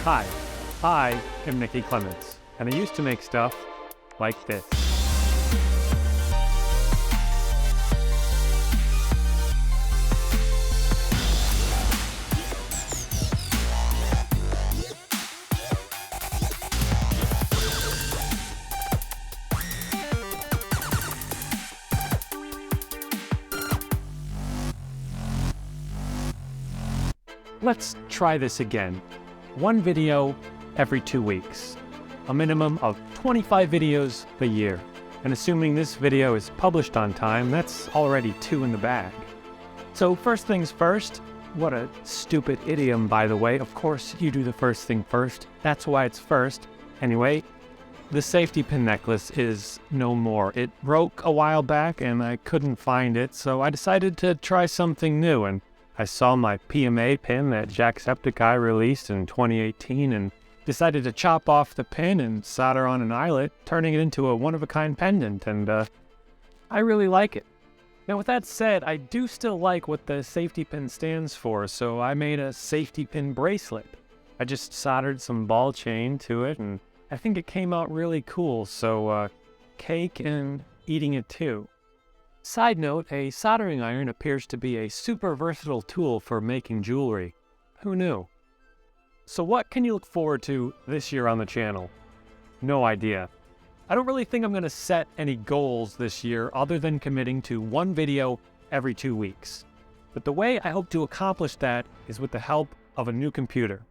Hi, I am Nicky Clements, and I used to make stuff like this. Let's try this again. One video every 2 weeks. A minimum of 25 videos a year. And assuming this video is published on time, that's already 2 in the bag. So first things first, what a stupid idiom, by the way. Of course, you do the first thing first. That's why it's first. Anyway, the safety pin necklace is no more. It broke a while back and I couldn't find it, so I decided to try something new, and I saw my PMA pin that Jacksepticeye released in 2018 and decided to chop off the pin and solder on an eyelet, turning it into a one-of-a-kind pendant, and I really like it. Now with that said, I do still like what the safety pin stands for, so I made a safety pin bracelet. I just soldered some ball chain to it, and I think it came out really cool, so cake and eating it too. Side note, a soldering iron appears to be a super versatile tool for making jewelry. Who knew? So what can you look forward to this year on the channel? No idea. I don't really think I'm going to set any goals this year other than committing to one video every 2 weeks. But the way I hope to accomplish that is with the help of a new computer.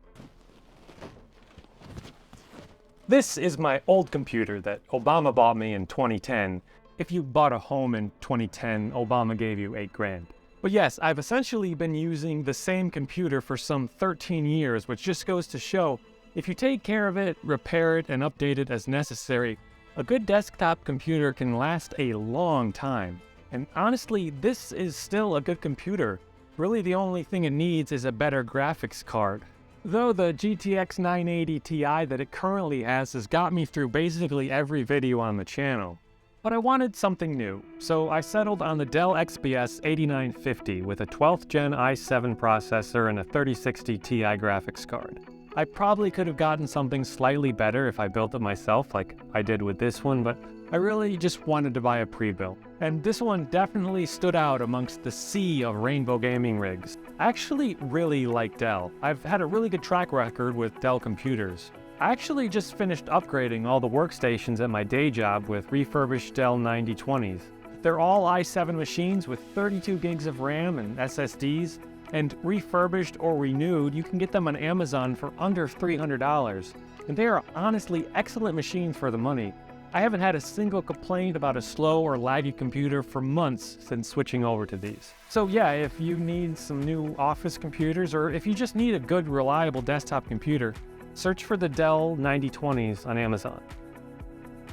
This is my old computer that Obama bought me in 2010. If you bought a home in 2010, Obama gave you $8 grand. But yes, I've essentially been using the same computer for some 13 years, which just goes to show, if you take care of it, repair it, and update it as necessary, a good desktop computer can last a long time. And honestly, this is still a good computer. Really, the only thing it needs is a better graphics card. Though the GTX 980 Ti that it currently has got me through basically every video on the channel. But I wanted something new, so I settled on the Dell XPS 8950 with a 12th gen i7 processor and a 3060 Ti graphics card. I probably could have gotten something slightly better if I built it myself like I did with this one, but I really just wanted to buy a pre-built. And this one definitely stood out amongst the sea of Rainbow gaming rigs. I actually really like Dell. I've had a really good track record with Dell computers. I actually just finished upgrading all the workstations at my day job with refurbished Dell 9020s. They're all i7 machines with 32 gigs of RAM and SSDs, and refurbished or renewed, you can get them on Amazon for under $300. And they are honestly excellent machines for the money. I haven't had a single complaint about a slow or laggy computer for months since switching over to these. So yeah, if you need some new office computers, or if you just need a good, reliable desktop computer, search for the Dell 9020s on Amazon.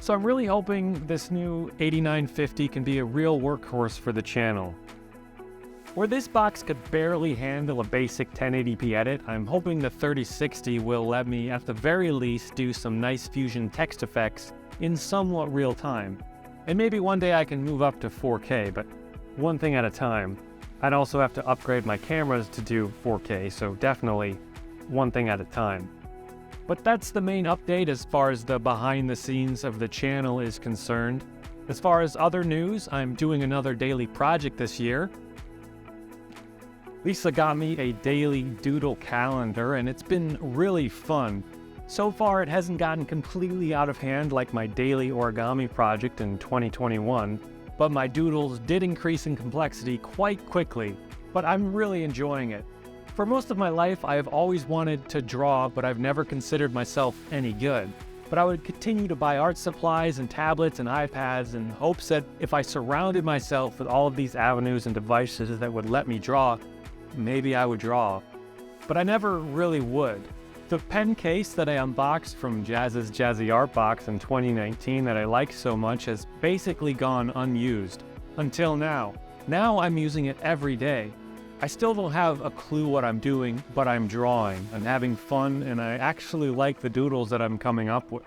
So I'm really hoping this new 8950 can be a real workhorse for the channel. Where this box could barely handle a basic 1080p edit, I'm hoping the 3060 will let me at the very least do some nice fusion text effects in somewhat real time. And maybe one day I can move up to 4K, but one thing at a time. I'd also have to upgrade my cameras to do 4K, so definitely one thing at a time. But that's the main update as far as the behind the scenes of the channel is concerned. As far as other news, I'm doing another daily project this year. Lisa got me a daily doodle calendar, and it's been really fun. So far, it hasn't gotten completely out of hand like my daily origami project in 2021, but my doodles did increase in complexity quite quickly, but I'm really enjoying it. For most of my life, I have always wanted to draw, but I've never considered myself any good. But I would continue to buy art supplies and tablets and iPads in hopes that if I surrounded myself with all of these avenues and devices that would let me draw, maybe I would draw. But I never really would. The pen case that I unboxed from Jazz's Jazzy Art Box in 2019 that I like so much has basically gone unused. Until now. Now I'm using it every day. I still don't have a clue what I'm doing, but I'm drawing and having fun, and I actually like the doodles that I'm coming up with.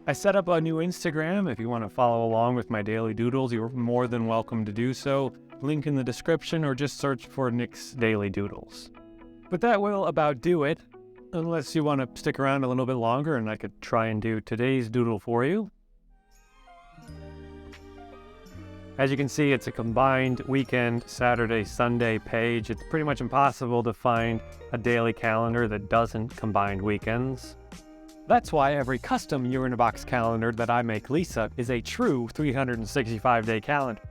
I set up a new Instagram. If you want to follow along with my daily doodles, you're more than welcome to do so. Link in the description, or just search for Nick's Daily Doodles. But that will about do it. unless you want to stick around a little bit longer and I could try and do today's doodle for you. As you can see, it's a combined weekend, Saturday, Sunday page. It's pretty much impossible to find a daily calendar that doesn't combine weekends. That's why every custom Year-in-a-Box calendar that I make Lisa is a true 365-day calendar.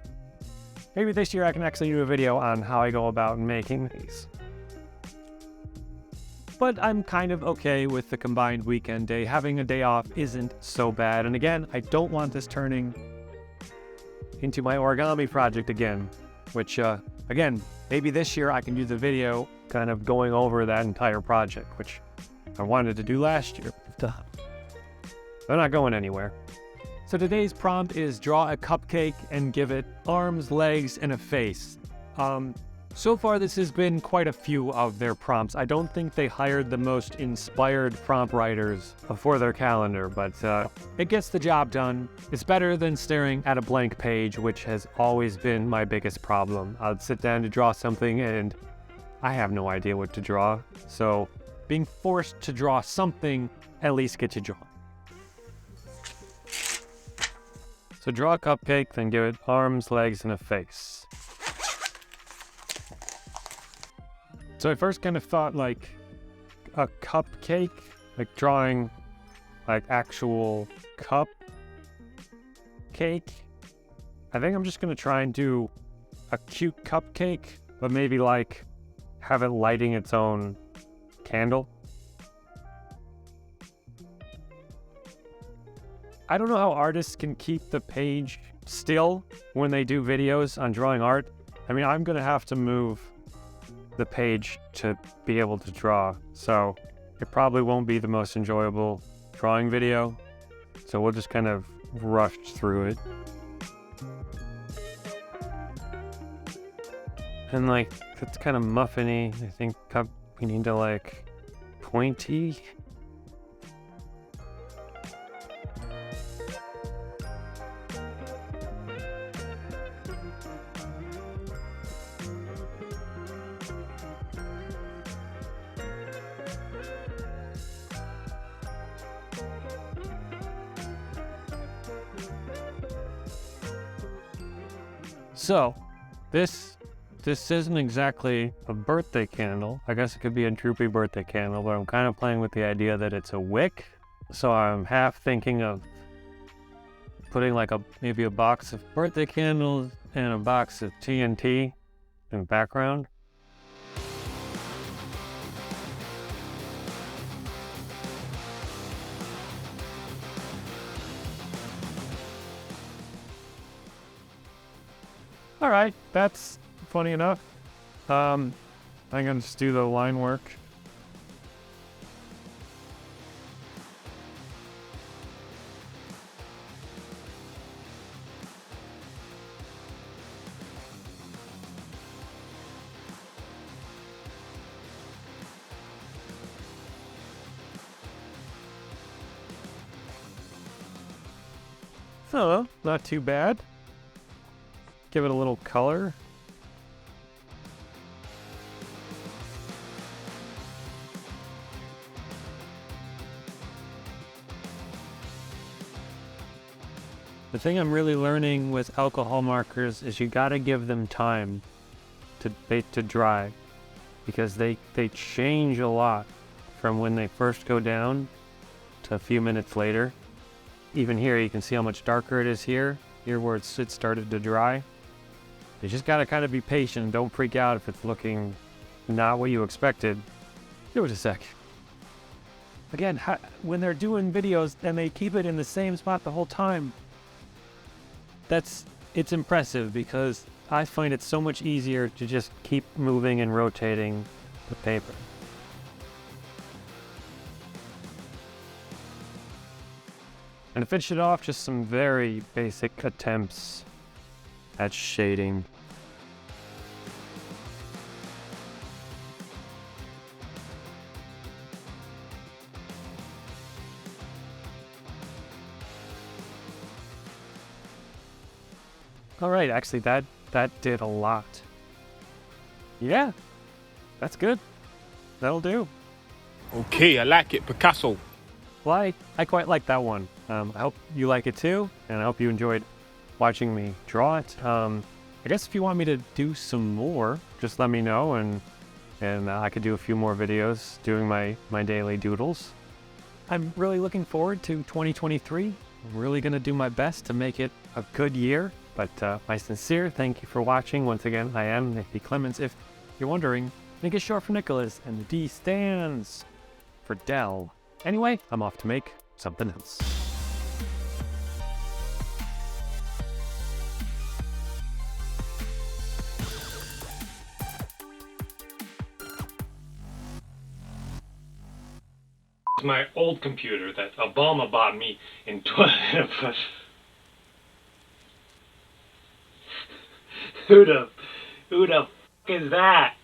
Maybe this year I can actually do a video on how I go about making these. But I'm kind of okay with the combined weekend day. Having a day off isn't so bad. And again, I don't want this turning into my origami project again, which again, maybe this year I can do the video kind of going over that entire project, which I wanted to do last year. They're not going anywhere. So today's prompt is draw a cupcake and give it arms, legs, and a face. So far this has been quite a few of their prompts. I don't think they hired the most inspired prompt writers for their calendar, but it gets the job done. It's better than staring at a blank page, which has always been my biggest problem. I'd sit down to draw something and I have no idea what to draw. So being forced to draw something at least gets you drawn. So draw a cupcake, then give it arms, legs, and a face. So I first kind of thought like a cupcake, like drawing like actual cup cake. I think I'm just gonna try and do a cute cupcake, but maybe like have it lighting its own candle. I don't know how artists can keep the page still when they do videos on drawing art. I mean, I'm gonna have to move the page to be able to draw, so it probably won't be the most enjoyable drawing video, so we'll just kind of rush through it. And like, it's kind of muffiny. I think we need to like pointy. So, this isn't exactly a birthday candle. I guess it could be a droopy birthday candle, but I'm kind of playing with the idea that it's a wick. So I'm half thinking of putting like maybe a box of birthday candles and a box of TNT in the background. All right, that's funny enough. I'm gonna just do the line work. So, not too bad. Give it a little color. The thing I'm really learning with alcohol markers is you gotta give them time to dry, because they change a lot from when they first go down to a few minutes later. Even here you can see how much darker it is here where it started to dry. You just gotta kind of be patient. Don't freak out if it's looking not what you expected. Give it a sec. Again, when they're doing videos and they keep it in the same spot the whole time, it's impressive, because I find it so much easier to just keep moving and rotating the paper. And to finish it off, just some very basic attempts at shading. All right, actually that did a lot. Yeah, that's good. That'll do. Okay, I like it, Picasso. Well, I quite like that one. I hope you like it too, and I hope you enjoyed watching me draw it. I guess if you want me to do some more, just let me know, and I could do a few more videos doing my daily doodles. I'm really looking forward to 2023. I'm really gonna do my best to make it a good year. But my sincere thank you for watching. Once again, I am Nicky Clements. If you're wondering, Nick is short for Nicholas, and the D stands for Dell. Anyway, I'm off to make something else. My old computer that Obama bought me in who the f is that?